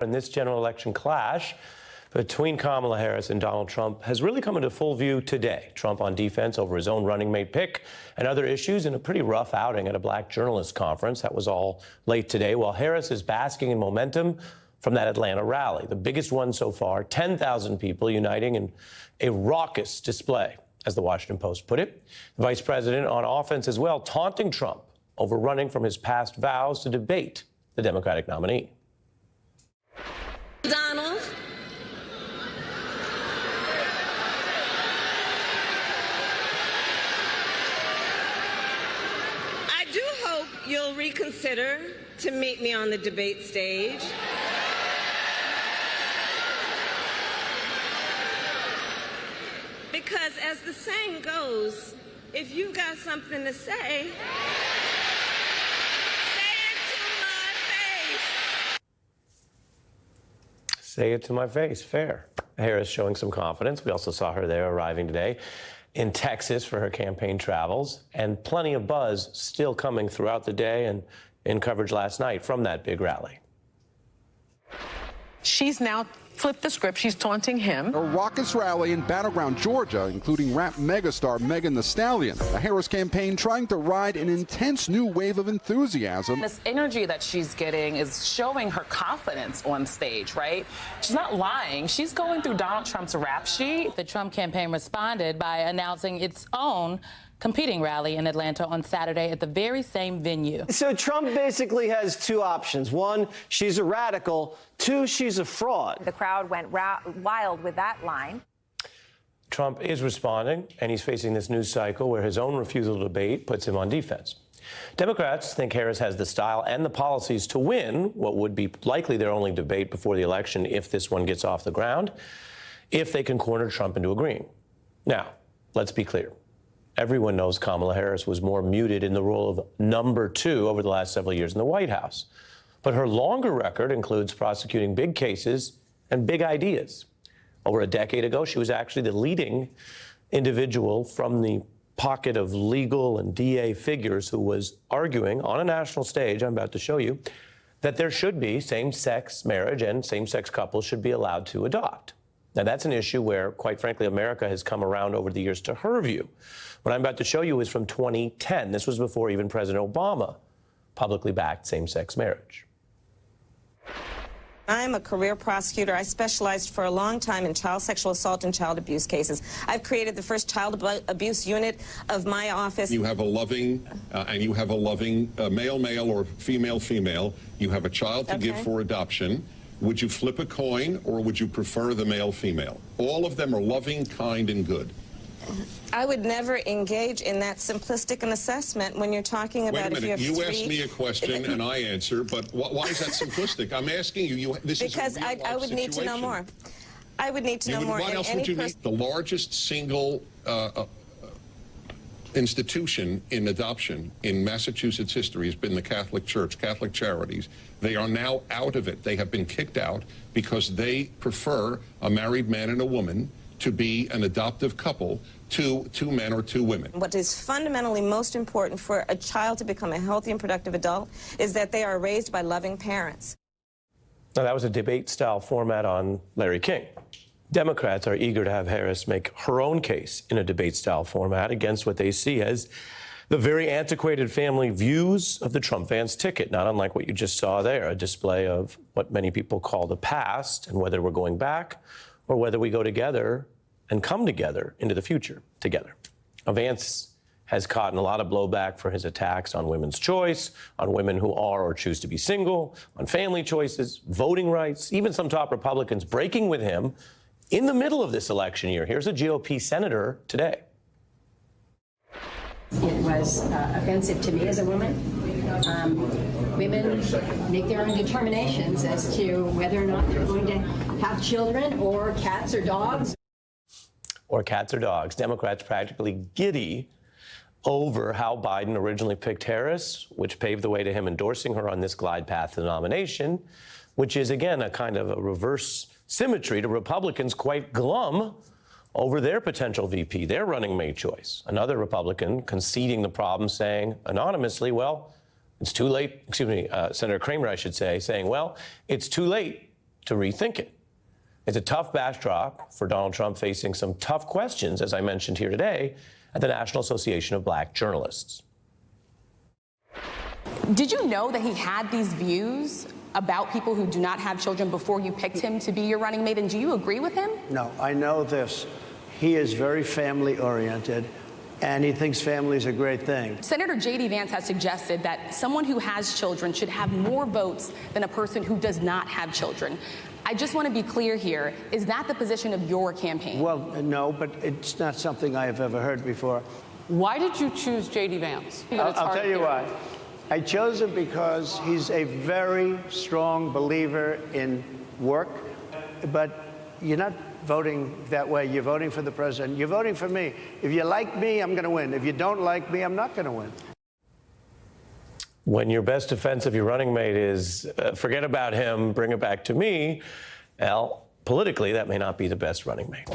And this general election clash between Kamala Harris and Donald Trump has really come into full view today. Trump on defense over his own running mate pick and other issues in a pretty rough outing at a black journalist conference. That was all late today, while Harris is basking in momentum from that Atlanta rally, the biggest one so far, 10,000 people uniting in a raucous display, as the Washington Post put it. The vice president on offense as well, taunting Trump over running from his past vows to debate the Democratic nominee. Donald, I do hope you'll reconsider to meet me on the debate stage. Because as the saying goes, if you've got something to say, Say it to my face. Fair. Harris showing some confidence. We also saw her there arriving today in Texas for her campaign travels, and plenty of buzz still coming throughout the day and in coverage last night from that big rally. She's now flipped the script. She's taunting him. A raucous rally in battleground Georgia, including rap megastar Megan Thee Stallion. The Harris campaign trying to ride an intense new wave of enthusiasm. This energy that she's getting is showing her confidence on stage, right? She's not lying. She's going through Donald Trump's rap sheet. The Trump campaign responded by announcing its own competing rally in Atlanta on Saturday at the very same venue. So Trump basically has two options. One, she's a radical. Two, she's a fraud. The crowd went wild with that line. Trump is responding, and he's facing this news cycle where his own refusal to debate puts him on defense. Democrats think Harris has the style and the policies to win what would be likely their only debate before the election if this one gets off the ground, if they can corner Trump into agreeing. Now, let's be clear. Everyone knows Kamala Harris was more muted in the role of number two over the last several years in the White House. But her longer record includes prosecuting big cases and big ideas. Over a decade ago, she was actually the leading individual from the pocket of legal and DA figures who was arguing on a national stage, I'm about to show you, that there should be same-sex marriage and same-sex couples should be allowed to adopt. Now, that's an issue where, quite frankly, America has come around over the years to her view. What I'm about to show you is from 2010. This was before even President Obama publicly backed same-sex marriage. I'm a career prosecutor. I specialized for a long time in child sexual assault and child abuse cases. I've created the first child abuse unit of my office. You have a loving, male-male or female-female. You have a child to give for adoption. Would you flip a coin, or would you prefer the male-female? All of them are loving, kind, and good. I would never engage in that simplistic an assessment when you're talking about Wait a minute. if you have asked me a question and I answer, but why is that simplistic? I'm asking you. This because is a I would need to know more. I would need to know more. What else would you need? The largest single institution in adoption in Massachusetts history has been the Catholic Church, Catholic Charities. They are now out of it. They have been kicked out because they prefer a married man and a woman to be an adoptive couple to two men or two women. What is fundamentally most important for a child to become a healthy and productive adult is that they are raised by loving parents. Now, that was a debate-style format on Larry King. Democrats are eager to have Harris make her own case in a debate-style format against what they see as the very antiquated family views of the Trump-Vance ticket, not unlike what you just saw there, a display of what many people call the past and whether we're going back or whether we go together and come together into the future together. Now, Vance has caught in a lot of blowback for his attacks on women's choice, on women who are or choose to be single, on family choices, voting rights, even some top Republicans breaking with him in the middle of this election year. Here's a GOP senator today. It was offensive to me as a woman. Women make their own determinations as to whether or not they're going to have children or cats or dogs. Or cats or dogs. Democrats practically giddy over how Biden originally picked Harris, which paved the way to him endorsing her on this glide path to the nomination, which is, again, a kind of a reverse symmetry to Republicans quite glum over their potential VP, their running mate choice. Another Republican conceding the problem, saying anonymously, well, it's too late, Senator Kramer, I should say, saying, well, it's too late to rethink it. It's a tough backdrop for Donald Trump facing some tough questions, as I mentioned here today, at the National Association of Black Journalists. Did you know that he had these views about people who do not have children before you picked him to be your running mate, and do you agree with him? No, I know this. He is very family-oriented, and he thinks family is a great thing. Senator J.D. Vance has suggested that someone who has children should have more votes than a person who does not have children. I just want to be clear here. Is that the position of your campaign? Well, no, but it's not something I have ever heard before. Why did you choose J.D. Vance? I'll tell you why. I chose him because he's a very strong believer in work, but you're not voting that way. You're voting for the president. You're voting for me. If you like me, I'm going to win. If you don't like me, I'm not going to win. When your best defense of your running mate is forget about him, bring it back to me, well, politically, that may not be the best running mate.